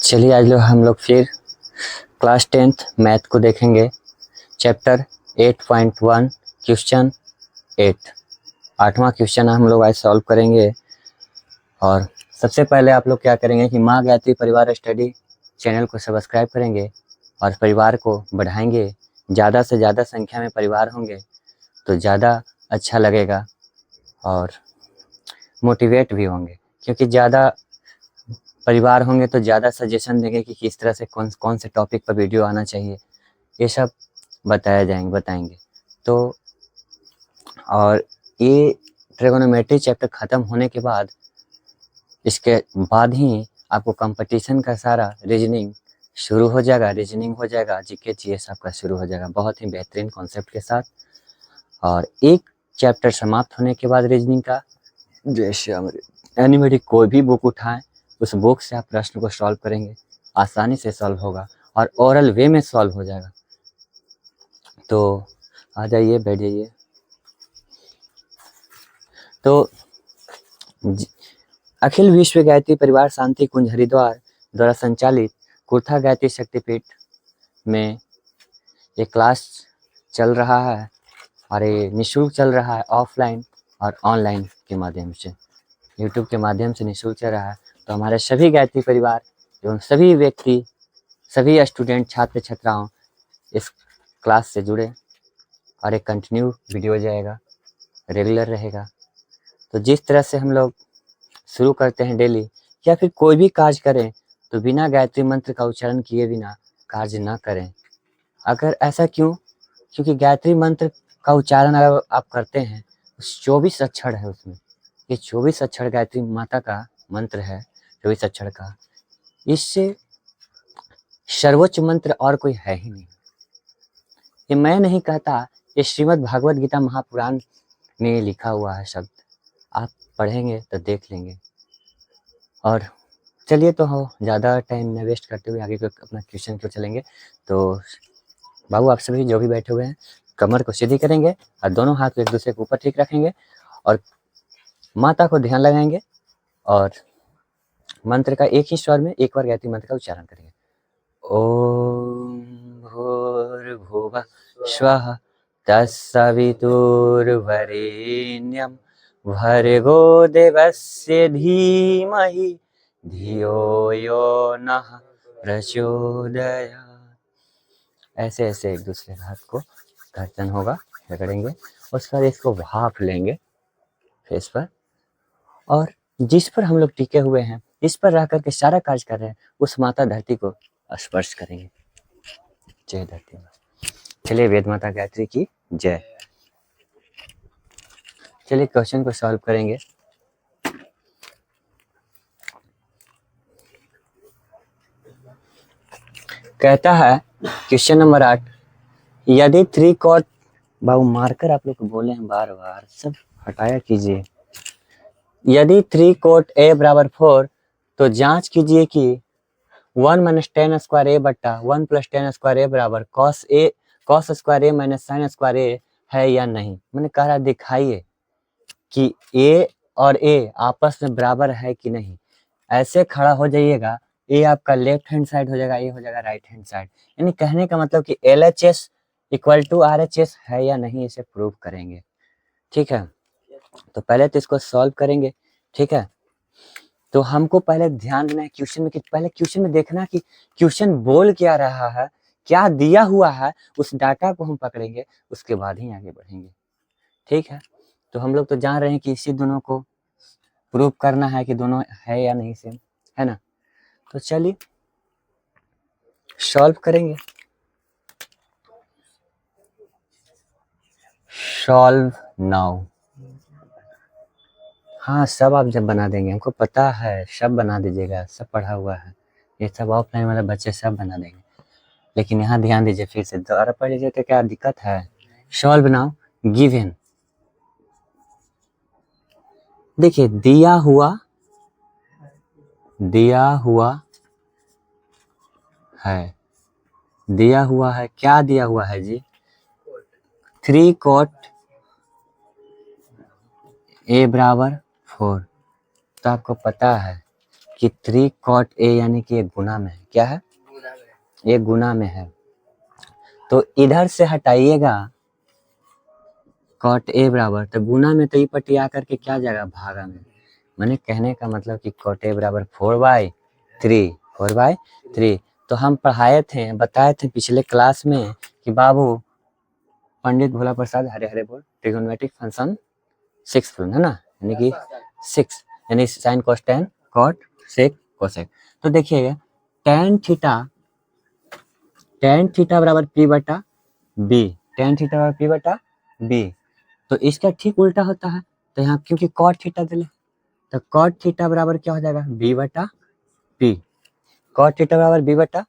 चलिए आज हम लोग फिर क्लास 10th मैथ को देखेंगे। चैप्टर 8.1 क्वेश्चन 8 8वां क्वेश्चन हम लोग आज सॉल्व करेंगे। और सबसे पहले आप लोग क्या करेंगे कि माँ गायत्री परिवार स्टडी चैनल को सब्सक्राइब करेंगे और परिवार को बढ़ाएंगे। ज़्यादा से ज़्यादा संख्या में परिवार होंगे तो ज़्यादा अच्छा लगेगा और मोटिवेट भी होंगे, क्योंकि ज़्यादा परिवार होंगे तो ज़्यादा सजेशन देंगे कि किस तरह से कौन से टॉपिक पर वीडियो आना चाहिए, ये सब बताएंगे। तो और ये ट्रिगोनोमेट्री चैप्टर ख़त्म होने के बाद इसके बाद ही आपको कंपटीशन का सारा रीजनिंग शुरू हो जाएगा, जीके जीएस आपका शुरू हो जाएगा बहुत ही बेहतरीन कॉन्सेप्ट के साथ। और एक चैप्टर समाप्त होने के बाद रीजनिंग का, जैसे एनिमेटिक कोई भी बुक उठाएं उस बुक से आप प्रश्न को सॉल्व करेंगे, आसानी से सॉल्व होगा और ओरल वे में सॉल्व हो जाएगा। तो आ जाइए, बैठ जाइए। तो अखिल विश्व गायत्री परिवार शांति कुंज हरिद्वार द्वारा संचालित कुर्था गायत्री शक्तिपीठ में ये क्लास चल रहा है और ये निःशुल्क चल रहा है, ऑफलाइन और ऑनलाइन के माध्यम से, यूट्यूब के माध्यम से निःशुल्क चल रहा है। तो हमारे सभी गायत्री परिवार एवं सभी व्यक्ति, सभी स्टूडेंट, छात्र छात्राओं इस क्लास से जुड़े और एक कंटिन्यू वीडियो जाएगा, रेगुलर रहेगा। तो जिस तरह से हम लोग शुरू करते हैं डेली या फिर कोई भी कार्य करें तो बिना गायत्री मंत्र का उच्चारण किए बिना कार्य ना करें। अगर ऐसा क्यों? क्योंकि गायत्री मंत्र का उच्चारण अगर आप करते हैं, 24 अक्षर है उसमें, ये 24 अक्षर गायत्री माता का मंत्र है, 24 अक्षर का। इससे सर्वोच्च मंत्र और कोई है ही नहीं। ये मैं नहीं कहता, ये श्रीमद् भागवत गीता महापुराण में लिखा हुआ है शब्द, आप पढ़ेंगे तो देख लेंगे। और चलिए, तो हो ज़्यादा टाइम न वेस्ट करते हुए आगे अपना क्वेश्चन को चलेंगे। तो बाबू, आप सभी जो भी बैठे हुए हैं कमर को सीधी करेंगे और दोनों हाथ एक दूसरे के ऊपर ठीक रखेंगे और माता को ध्यान लगाएंगे और मंत्र का एक ही स्वर में एक बार गायत्री मंत्र का उच्चारण करेंगे। ओम भूर्भुवः स्वः तत्सवितुर्वरेण्यं भर्गो देवस्य धीमहि धियो यो नः प्रचोदयात्। ऐसे ऐसे एक दूसरे हाथ को घर्षण होगा, रगड़ेंगे, उसके बाद इसको भाप लेंगे फेस पर, और जिस पर हम लोग टिके हुए हैं, इस पर रह करके सारा कार्य कर रहे हैं, उस माता धरती को स्पर्श करेंगे। जय धरती माता। चलिए, वेद माता गायत्री की जय। चलिए क्वेश्चन को सॉल्व करेंगे। कहता है क्वेश्चन नंबर 8, यदि 3 कॉट, बाबू मार्कर आप लोग को बोले हैं बार बार, सब हटाया कीजिए। यदि 3 कोट a बराबर 4 तो जांच कीजिए कि 1 माइनस टेन स्क्वायर ए बट्टा 1 प्लस टेन स्क्वायर ए बराबर कॉस स्क्वायर ए माइनस साइन स्क्वायर ए है या नहीं। मैंने कहा दिखाइए कि ए और ए आपस में बराबर है कि नहीं। ऐसे खड़ा हो जाइएगा, ए आपका लेफ्ट हैंड साइड हो जाएगा, ए हो जाएगा राइट हैंड साइड। यानी कहने का मतलब कि LHS इक्वल टू RHS है या नहीं, इसे प्रूव करेंगे। ठीक है, तो पहले तो इसको सॉल्व करेंगे। ठीक है, तो हमको पहले ध्यान देना है क्वेश्चन में, कि पहले क्वेश्चन में देखना कि क्वेश्चन बोल क्या रहा है, क्या दिया हुआ है, उस डाटा को हम पकड़ेंगे, उसके बाद ही आगे बढ़ेंगे। ठीक है, तो हम लोग तो जान रहे हैं कि इसी दोनों को प्रूव करना है कि दोनों है या नहीं सेम, है ना। तो चलिए सॉल्व करेंगे। Solve now. हाँ, सब आप जब बना देंगे, हमको पता है, सब बना दीजिएगा, सब पढ़ा हुआ है, ये सब ऑफलाइन वाले बच्चे सब बना देंगे। लेकिन यहाँ ध्यान दीजिए, फिर से दोबारा पढ़ लीजिए तो क्या दिक्कत है। Solve now given. देखिए, दिया हुआ है, क्या दिया हुआ है जी? 3 कोट ए बराबर 4। तो आपको पता है कि 3 cot A यानी कि एक गुना में है। क्या है? ये गुना में है। तो इधर से हटाइएगा cot A बराबर, तो गुना में तो ये पट्टी आकर के क्या जाएगा? भागा में। मैंने कहने का मतलब कि cot A बराबर 4/3, 4/3। तो हम पढ़ाए थे, बताए थे पिछले क्लास में कि बाबू पंडित भोला प्रसाद हरे हरे बोल ट्रिगोनोमेट्रिक फंक्शन 6 है ना, यानी कि 6 यानी साइन कोस्टेन कॉट सेक कोसेक। तो देखिएगा tan थीटा बराबर p बटा b, tan थीटा बराबर p बटा b। तो इसका ठीक उल्टा होता है, तो यहाँ क्योंकि cot थीटा दिले, तो cot थीटा बराबर क्या हो जाएगा? b बटा p। cot थीटा बराबर b बटा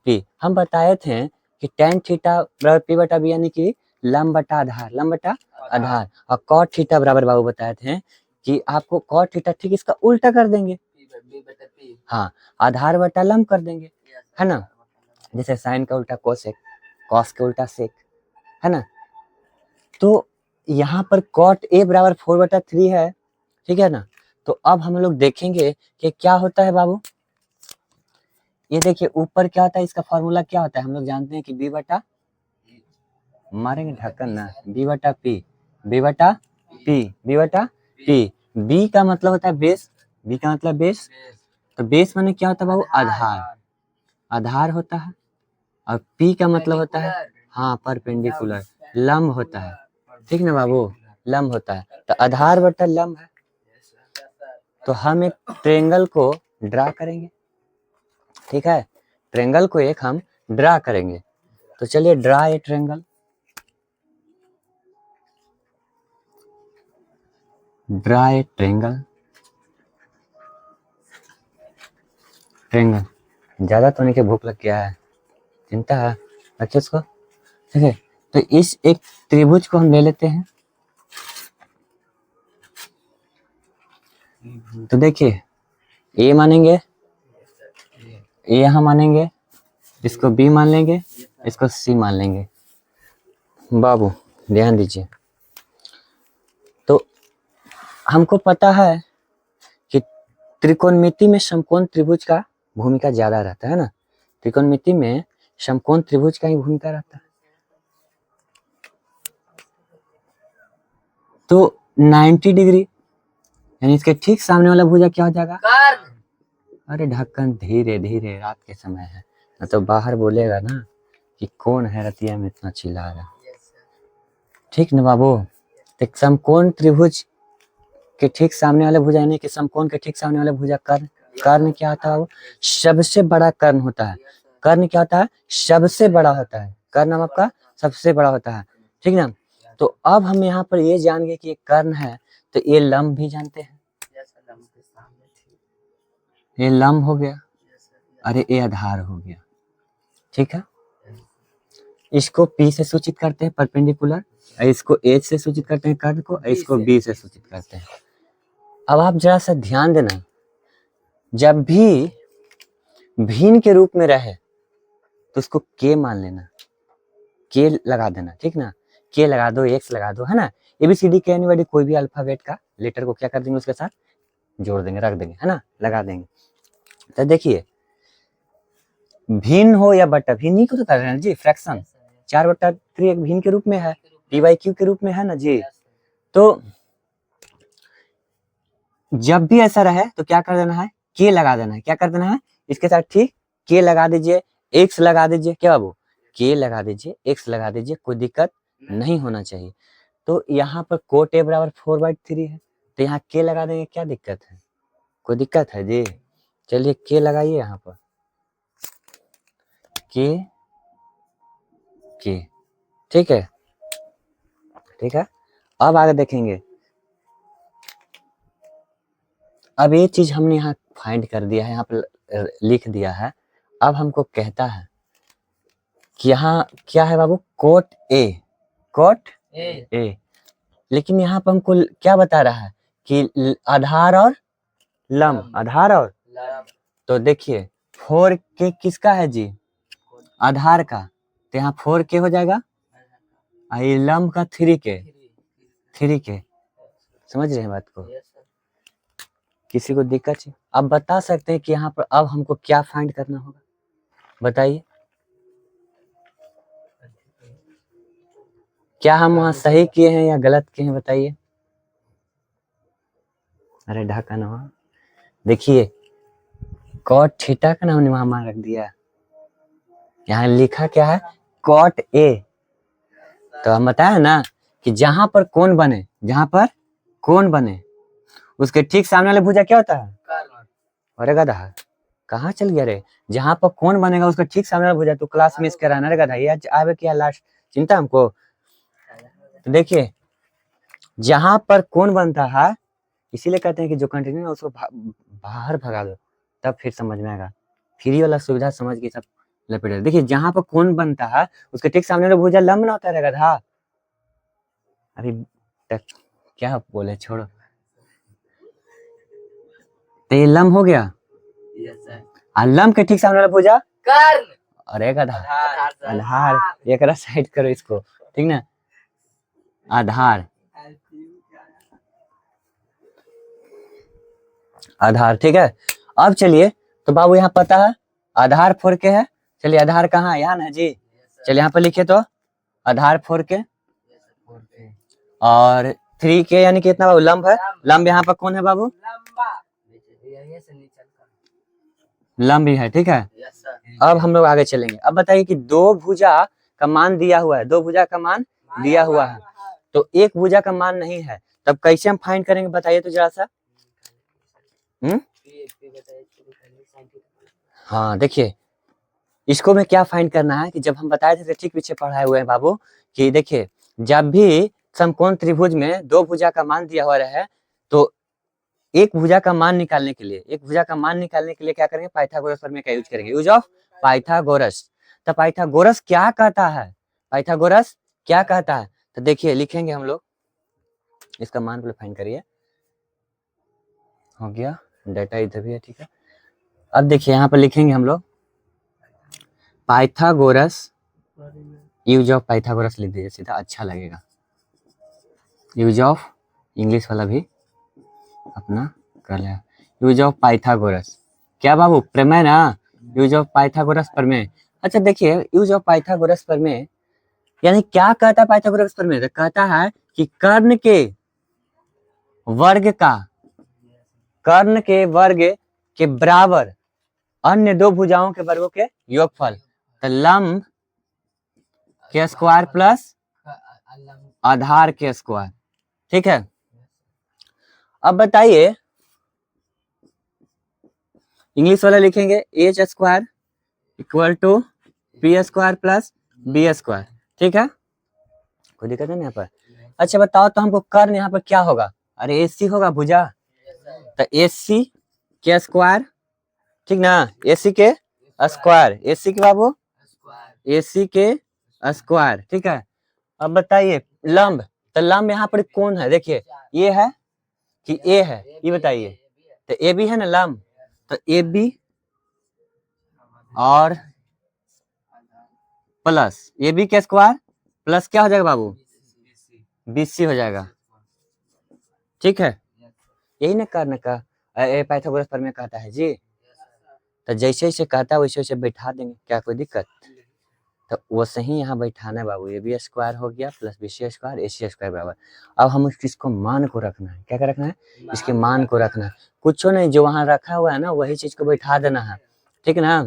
p। हम बताए थे कि tan थीटा बराबर p बटा b यानी कि लंब बटा आधार, लंब बटा आधार। और cot थीटा बराबर बाबू बताए थे कि आपको cot थीटा ठीक इसका उल्टा कर देंगे, हाँ, आधार बटा लंब कर देंगे, है ना। जैसे साइन का उल्टा कोसेक, कॉस का उल्टा सेक, है ना। तो यहाँ पर cot A बराबर 4/3 है, ठीक है ना। तो अब हम लोग देखेंगे कि क्या होता है बाबू। ये देखिए ऊपर क्या होता है, इसका फॉर्मूला क्या होता है, हम लोग जानते हैं कि b बटा, मारेंगे ढक्कन ना, b बटा p, b बटा p। b का मतलब होता है बेस, b का मतलब बेस। तो बेस माने क्या होता है बाबू? आधार, आधार होता है। और p का मतलब होता है, हाँ, परपेंडिकुलर, लंब होता है, ठीक ना बाबू, लंब होता है। तो आधार बटा लंब है। तो हम एक ट्रायंगल को ड्रा करेंगे, ठीक है, ट्रायंगल को एक हम ड्रा करेंगे। तो चलिए draw a triangle, draw a triangle, triangle. ज्यादा तो नहीं कि भूख लग गया है, चिंता है, रखिए उसको, ठीक है। तो इस एक त्रिभुज को हम ले लेते हैं। तो देखिए ए मानेंगे, ए यहाँ मानेंगे, इसको बी मान लेंगे, इसको सी मान लेंगे। बाबू ध्यान दीजिए, तो हमको पता है कि त्रिकोणमिति में समकोण त्रिभुज का भूमिका ज्यादा रहता है ना, त्रिकोणमिति में समकोण त्रिभुज का ही भूमिका रहता है। तो 90 डिग्री यानी इसके ठीक सामने वाला भुजा क्या हो जाएगा? अरे ढक्कन, धीरे धीरे, रात के समय है ना, तो बाहर बोलेगा ना कि कौन है रतिया में इतना चिल्ला रहा, ठीक ना बाबू। तो समकोण त्रिभुज के ठीक सामने वाला भुजा यानी कि समकोण के ठीक सामने वाला भुजा कर्ण। कर्ण क्या होता है वो? सबसे बड़ा कर्ण होता है। कर्ण क्या होता है? सबसे बड़ा होता है। कर्ण आपका सबसे बड़ा होता है, ठीक ना। तो अब हम यहाँ पर ये जान गए कि ये कर्ण है, तो ये लंब भी जानते हैं, ये लंब हो गया, अरे ये आधार हो गया, ठीक है। इसको P से सूचित करते हैं परपेंडिकुलर, इसको H से सूचित करते हैं कर्ण को, इसको B से सूचित करते हैं। अब आप जरा सा ध्यान देना, जब भी भिन्न के रूप में रहे तो उसको K मान लेना, K लगा देना, ठीक ना। K लगा दो, X लगा दो, है ना। ABCD के एनीबॉडी कोई भी अल्फाबेट का लेटर को क्या कर देंगे, उसके साथ जोड़ देंगे, रख देंगे, है ना, लगा देंगे। तो देखिए भिन्न हो या बटा, भिन्न ही को तो कर रहे हैं जी, फ्रैक्शन 4/3 एक भिन्न के रूप में है, p/q के रूप में है ना जी। तो जब भी ऐसा रहे तो क्या कर देना है? K लगा देना है। क्या कर देना है? इसके साथ ठीक K लगा दीजिए, X लगा दीजिए, क्या बाबू, K लगा दीजिए, X लगा दीजिए, कोई दिक्कत नहीं होना चाहिए। तो यहाँ पर cot A बराबर 4/3 है, तो यहाँ K लगा देंगे, क्या दिक्कत है? कोई दिक्कत है जी? चलिए K लगाइए यहाँ पर, K, ठीक है, ठीक है। अब आगे देखेंगे, अब ये चीज हमने यहाँ फाइंड कर दिया है, यहाँ पर लिख दिया है। अब हमको कहता है कि यहाँ क्या है बाबू? cot A, cot A। लेकिन यहाँ पर हमको क्या बता रहा है कि आधार और लंब, आधार और, तो देखिए 4K किसका है जी? आधार का, तो यहाँ 4K हो जाएगा, ये लंब का 3K, समझ रहे हैं बात को। किसी को दिक्कत है? आप बता सकते हैं कि यहाँ पर अब हमको क्या फाइंड करना होगा, बताइए। क्या हम वहाँ सही किए हैं या गलत किए हैं, बताइए। अरे ढाका ना, देखिए कॉट थीटा का नाम वहां मान रख दिया, यहाँ लिखा क्या है, कॉट ए। तो हम बताया ना कि जहां पर कोण बने, जहां पर कोण बने उसके ठीक सामने वाले भुजा क्या होता है, अरे गधा कहाँ चल गया रे, जहां पर कोण बनेगा उसका ठीक सामने वाला भुजा, तो क्लास मिस कराना रे गधा, ये आवे क्या लास्ट चिंता हमको। तो देखिए जहां पर कोण बनता है, इसीलिए कहते हैं कि जो कंटिन्यू है उसको बाहर भगा दो, तब फिर समझ में आएगा। फ्री वाला सुविधा समझ के सब लपेटे। देखिए जहां पर कोण बनता है उसके ठीक सामने वाला भुजा लंब ना होता है रे गधा। अभी तक क्या बोले, छोड़ो। तो ये लंब हो गया, लंब के ठीक सामने वाला भुजा कर्ण, अरे गधा आधार, एक साइड करो इसको, ठीक ना, आधार, आधार, ठीक है। अब चलिए, तो बाबू यहाँ पता है आधार 4 के है, चलिए आधार कहाँ है, यहाँ ना जी, चलिए यहाँ पर लिखे तो आधार 4 के और 3 के यानी कि इतना बाबू लंब है, लंब यहाँ पर कौन है बाबू, लंब ही है, ठीक है। अब हम लोग आगे चलेंगे। अब बताइए कि दो भुजा का मान दिया हुआ है, दो भुजा का मान दिया हुआ है, तो एक भुजा का मान नहीं है, तब कैसे हम फाइंड करेंगे बताइए तो जरा सा। हाँ देखिए इसको में क्या फाइंड करना है कि जब हम बताए थे ठीक पीछे पढ़ाए हुए हैं बाबू, कि देखिए जब भी समकोण त्रिभुज में दो भुजा का मान दिया हुआ है, तो एक भुजा का मान निकालने के लिए, एक भुजा का मान निकालने के लिए क्या करेंगे, पाइथागोरस प्रमेय का यूज करेंगे, यूज ऑफ पाइथागोरस। तो पाइथागोरस क्या कहता है, पाइथागोरस क्या कहता है, तो देखिए लिखेंगे हम लोग, इसका मान पहले फाइंड करिए, हो गया डाटा इधर भी है, ठीक है। अब देखिए यहाँ पर लिखेंगे हम लोग पाइथागोरस, यूज ऑफ पाइथागोरस लिख दीजिए सीधा, अच्छा लगेगा। यूज ऑफ इंग्लिश वाला भी अपना कर लिया, यूज ऑफ पाइथागोरस, क्या बाबू प्रमेय ना, यूज ऑफ पाइथागोरस प्रमेय। अच्छा देखिए यूज ऑफ पाइथागोरस प्रमेय यानी क्या कहता है पाइथागोरस प्रमेय, तो कहता है कि कर्ण के वर्ग का, कर्ण के वर्ग के बराबर अन्य दो भुजाओं के वर्गों के योगफल, तो लंब के स्क्वायर प्लस आधार के स्क्वायर, ठीक है। अब बताइए इंग्लिश वाला लिखेंगे H square equal to P square plus B square, ठीक है, कोई दिक्कत नहीं यहाँ पर। अच्छा बताओ तो हमको कर्ण यहाँ पर क्या होगा, अरे एसी होगा भुजा, तो एसी के स्क्वायर, ठीक ना, एसी के स्क्वायर, एसी के बाबू एसी के स्क्वायर, ठीक है। अब बताइए लंब, तो लंब यहाँ पर कौन है, देखिए ये है कि ए है, ये बताइए, तो ए बी है ना लंब, तो ए बी और प्लस ए बी के स्क्वायर प्लस क्या हो जाएगा बाबू, बीसी हो जाएगा, ठीक है। यही ना कर्ण का पाइथागोरस प्रमेय कहता है जी, तो जैसे जैसे कहता है वैसे वैसे बैठा देंगे, क्या कोई दिक्कत, तो वो सही यहाँ बैठाना है बाबू, ए बी स्क्वायर हो गया प्लस बी सी स्क्वायर ए सी स्क्वायर बराबर। अब हम इसको मान को रखना है, क्या क्या रखना है, इसके मान को रखना है, कुछ नहीं जो वहां रखा हुआ है ना वही चीज को बैठा देना है, ठीक है ना।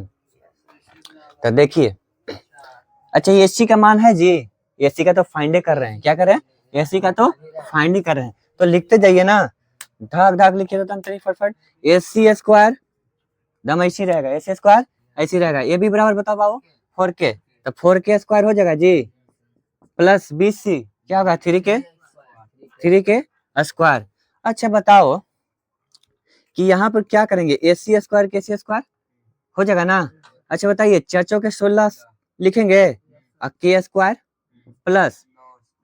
तो देखिए अच्छा एसी का मान है जी, एसी का तो फाइंड कर रहे हैं, क्या कर रहे हैं, एसी का तो फाइंड कर रहे हैं, तो लिखते जाइए ना, धाक धाक लिखे तो फटफट, एसी स्क्वायर दम ऐसी रहेगा, एसी स्क्वायर ऐसी रहेगा, ये भी बराबर बताओ बाबू 4k, तो 4k स्क्वायर हो जाएगा जी प्लस बीसी क्या होगा 3k स्क्वायर। अच्छा बताओ कि यहाँ पर क्या करेंगे, एसी स्क्वायर के सी स्क्वायर हो जाएगा ना। अच्छा बताइए 4 चौके 16 लिखेंगे, के स्क्वायर प्लस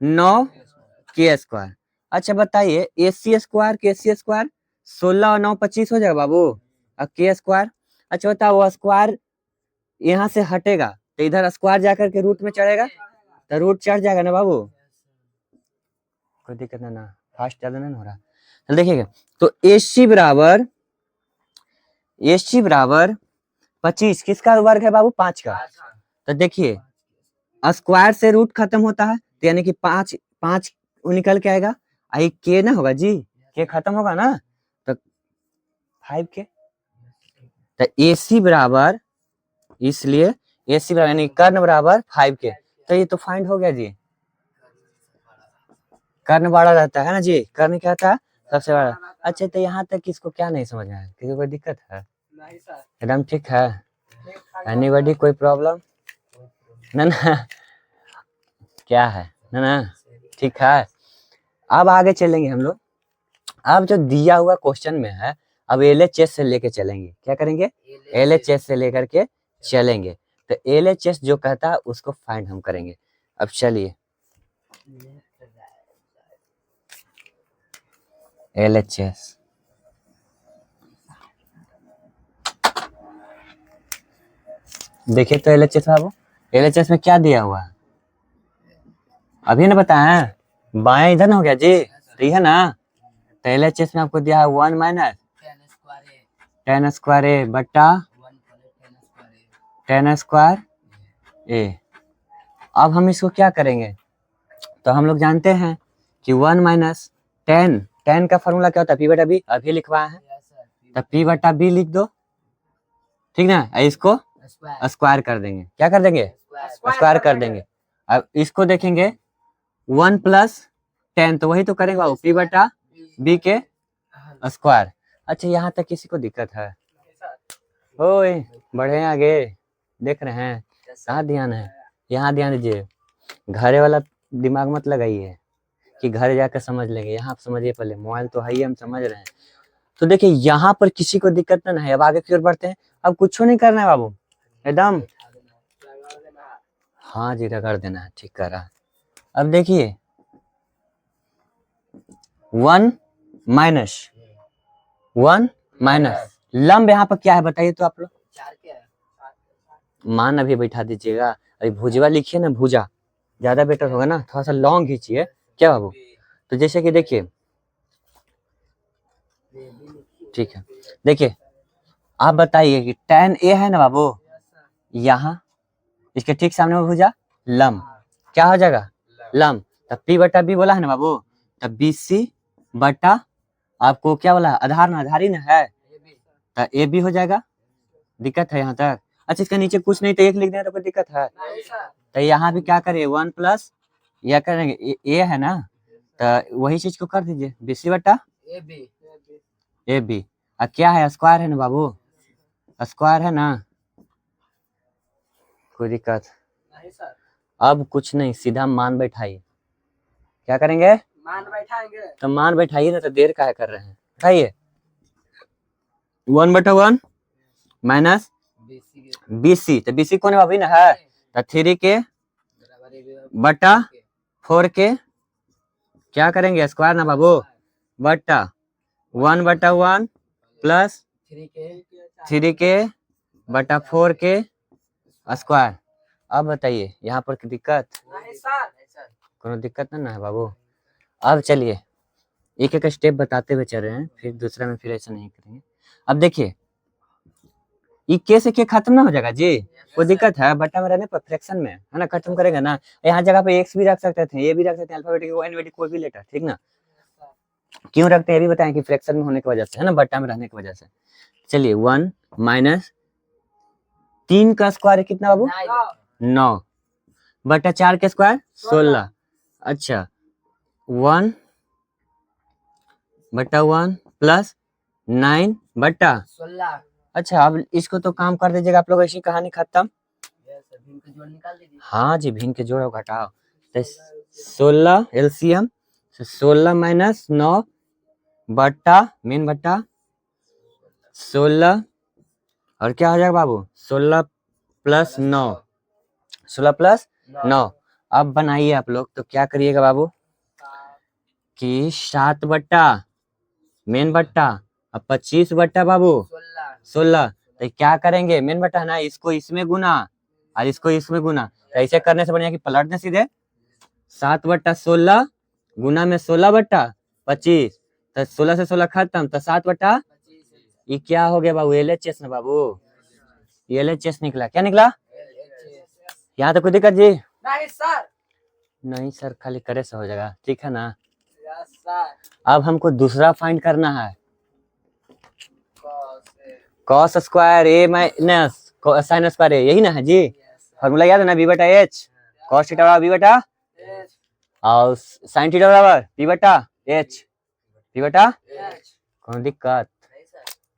9k स्क्वायर। अच्छा बताइए एसी स्क्वायर के सी स्क्वायर 16 और 9 25 हो जाएगा बाबू, और के स्क्वायर। अच्छा बताओ वो स्क्वायर यहाँ से हटेगा तो इधर स्क्वायर जाकर के रूट में चढ़ेगा, तो रूट चढ़ जाएगा ना बाबू, कोई दिक्कत ना, फास्ट ज्यादा नहीं हो रहा। देखिएगा तो AC बराबर 25 किसका वर्ग है बाबू 5 का। तो देखिए स्क्वायर से रूट खत्म होता है तो यानी कि 5 5 निकल के आएगा आई के ना होगा जी, के खत्म होगा ना तो 5 के। तो AC बराबर, इसलिए AC बराबर यानी कर्ण बराबर 5 के। तो ये तो फाइंड हो गया जी, कर्ण बड़ा रहता है ना जी, कर्ण क्या था सबसे बड़ा। अच्छा तो यहाँ तक किसको क्या नहीं समझ में आया, किसी को दिक्कत है? एकदम ठीक है, एनीबॉडी कोई प्रॉब्लम ना ना, क्या है ना ना, ठीक है। अब आगे चलेंगे हम लोग, अब जो दिया हुआ क्वेश्चन में है अब LHS से लेके चलेंगे, क्या करेंगे LHS से लेकर के चलेंगे। तो LHS जो कहता है उसको फाइंड हम करेंगे। अब चलिए LHS, देखिए तो LHS बाबू, LHS में क्या दिया हुआ है अभी ना बताया, बाया इधर ना हो गया जी, ठीक है ना। तो LHS में आपको दिया है 1 माइनस tan स्क्वायर ए बट्टा tan स्क्वायर ए। अब हम इसको क्या करेंगे, तो हम लोग जानते हैं कि 1 माइनस tan का फॉर्मूला क्या होता है, P बटा बी, अभी लिखवाए हैं तो P बटा बी लिख दो, ठीक ना। इसको स्क्वायर कर देंगे, क्या कर देंगे स्क्वायर कर देंगे। अब इसको देखेंगे 1 प्लस tan, तो वही तो करेंगे P बटा बी के स्क्वायर। अच्छा यहाँ तक किसी को दिक्कत है? ओए बढ़े आगे, देख रहे हैं कहाँ ध्यान है, यहाँ ध्यान दीजिए, घरे वाला दिमाग मत लगाइए कि घर जाकर समझ लेंगे, यहाँ आप समझिए पहले, मोबाइल तो है ही, हम समझ रहे हैं। तो देखिए यहाँ पर किसी को दिक्कत ना है। अब आगे की ओर बढ़ते हैं, अब कुछ नहीं करना है बाबू, एकदम हाँ जी रगड़ देना है, ठीक कर रहा है। अब देखिए 1 माइनस लंब यहाँ पर क्या है बताइए तो आप लोग, मान अभी बैठा दीजिएगा, अभी भुजवा लिखिए ना, भुजा ज्यादा बेटर होगा ना, थोड़ा सा लॉन्ग खींचिए, क्या बाबू। तो जैसे कि देखिए, ठीक है देखिए आप बताइए कि tan A है ना बाबू, यहाँ इसके ठीक सामने में भुजा लंब, क्या हो जाएगा लंब। तब P बटा बी बोला है ना बाबू, तब BC बटा आपको क्या बोला आधार ना, आधार ही ना है, तो AB हो जाएगा। दिक्कत है यहाँ तक? अच्छा इसका नीचे कुछ नहीं तो 1 लिख दें तो कोई दिक्कत है? तो यहाँ भी क्या करें 1 प्लस या करेंगे A है ना, तो वही चीज को कर दीजिए BC बटा AB। अब क्या है स्क्वायर है ना बाबू, स्क्वायर है ना, कोई दिक्कत? अब कुछ नहीं, सीधा मान बैठाइए, क्या करेंगे मान बैठाएंगे, तो मान बैठाइए ना, तो देर काहे कर रहे हैं, बैठाइए 1 बटा 1 माइनस BC, तो BC कौन है बाबू ना है, तो 3 के बटा 4 के क्या करेंगे स्क्वायर ना बाबू, बटा 1 बटा 1 प्लस 3 के बटा 4 के स्क्वायर। अब बताइए यहाँ पर दिक्कत, कोनो दिक्कत ना है बाबू। अब चलिए एक एक स्टेप बताते हुए चल रहे हैं, फिर दूसरा में फिर ऐसा नहीं करेंगे। अब देखिए ये के से के खत्म ना हो जाएगा जी, कोई दिक्कत है? बट्टा में रहने पर फ्रैक्शन में है ना, खत्म करेगा ना, यहाँ जगह पे एक्स भी रख सकते थे, ये भी रख सकते हैं, अल्फाबेटिक एनवेटिक कोई भी लेटर, ठीक ना। क्यों रखते हैं ये भी बताएं कि फ्रैक्शन में होने की वजह से, है ना, बट्टा में रहने की वजह से। चलिए 1 माइनस 3 का स्क्वायर कितना बाबू 9 बटा 4 के स्क्वायर 16। अच्छा 1 बटा 1 प्लस 9 बटा 16। अच्छा अब इसको तो काम कर दीजिएगा आप लोग, ऐसी कहानी खत्म। हाँ जी भिन्न के जोड़ घटाओ, तो 16 LCM, 16 माइनस 9 बट्टा मेन बट्टा 16, और क्या हो जाएगा बाबू 16 प्लस 9, 16 प्लस 9। अब बनाइए आप लोग, तो क्या करिएगा बाबू कि 7 बट्टा मेन बट्टा अब 25 बट्टा बाबू 16, तो क्या करेंगे मेन बट्टा ना, इसको इसमें गुना और इसको इसमें गुना, तो ऐसे करने से बढ़िया कि पलट दें सीधे 7 बट्टा 16 गुना में 16 बट्टा 25, तो 16 से 16 खत्म, तो 7/25 ये क्या हो गया बाबू? LHS ना बाबू, LHS निकला। क्या निकला? यहाँ तो कोई दिक्कत जी नहीं सर। नहीं सर, खाली करे से हो जाएगा, ठीक है ना? अब हमको दूसरा फाइंड करना है, cos square a minus sine square a, यही ना है जी? फॉर्मूला याद है ना? b/h cos थीटा बराबर b/, और साइन थीटा बराबर p/h, p/, कौन दिक्कत?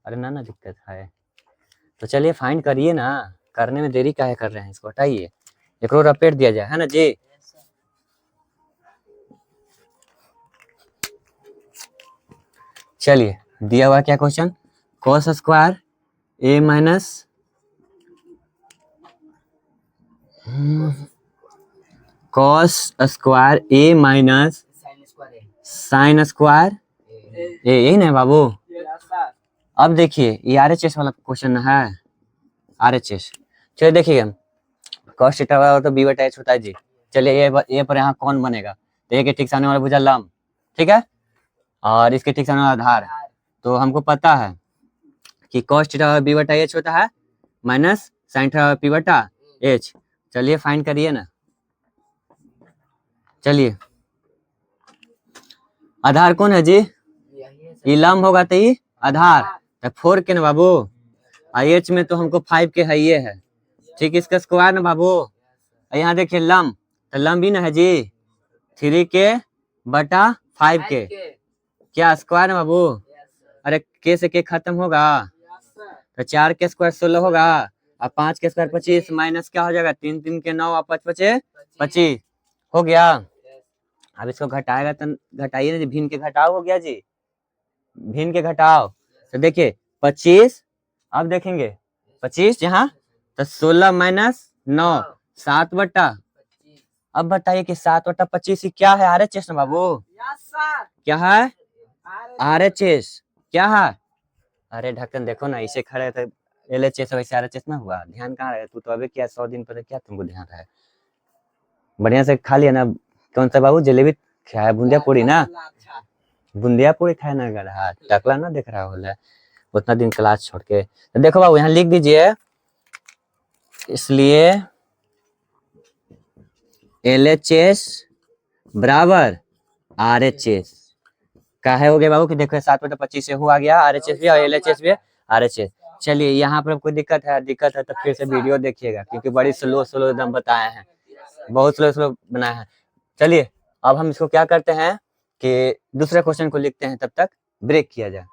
अरे ना दिक्कत है तो चलिए फाइंड करिए ना, करने में देरी काहे कर रहे हैं? इसको हटाइए, एक और रपेट दिया जाए, है ना जी? चलिए दिया हुआ क्या question? cos square a minus cos square a minus sine square a, यही ना है बाबू? अब देखिए ये RHS वाला क्वेश्चन है, RHS। चलिए देखिए cos थीटा बराबर तो b/h होता है जी। चलिए ये पर यहाँ कौन बनेगा? तो a के ठीक सामने वाला भुजा लंब, ठीक है, और इसके ठीक सामने वाला आधार। तो हमको पता है कि cos थीटा b/h होता है माइनस साइन थीटा p/h। चलिए फाइंड करिए ना। चलिए आधार कौन है जी? ये लंब होगा तो ये आधार, तो 4 के ना बाबू, IH में तो हमको 5 के है, ये है ठीक, इसका स्क्वायर ना बाबू। यहाँ देखिए लंब, तो लंब ही ना है जी, 3 के बटा 5 के, क्या स्क्वायर ना बाबू? अरे के से के खत्म होगा, तो 4 के स्क्वायर 16 होगा, और 5 के स्क्वायर 25, माइनस क्या हो जाएगा? 3 3 के 9 और 5 5 25 हो गया। अब इसको घटाएगा तो घटाइए ना जी, भिन्न के घटाओ हो गया जी, भिन्न के घटाओ। तो देखिए 25, अब देखेंगे 25 यहाँ, तो 16 माइनस 9 7/, अब बताइए कि 7/25 क्या है? RHS ना बाबू? क्या है? RHS क्या है? अरे ढक्कन देखो ना, इसे खड़े तो LHS वैसे RHS ना हुआ, ध्यान कहाँ रहे? तू तो अभी क्या 100 दिन पहले क्या तुमको ध्यान रहा है? बढ़िया से खा लिया ना? कौन सा बाबू? जलेबी खाया, बूंदिया पूरी ना? बूंदिया पूरी खाया ना गधा, टकला ना देख रहा हो उतना दिन क्लास छोड़ के। तो देखो बाबू यहाँ लिख दीजिए, इसलिए LHS बराबर RHS का है, हो गया बाबू कि देखो 7/25 से हुआ गया, RHS भी और LHS भी RHS। चलिए यहाँ पर कोई दिक्कत है तो फिर से वीडियो देखिएगा, क्योंकि बड़ी स्लो एकदम बताए हैं, बहुत स्लो बनाया है। चलिए अब हम इसको क्या करते हैं कि दूसरे क्वेश्चन को लिखते हैं, तब तक ब्रेक किया जाए।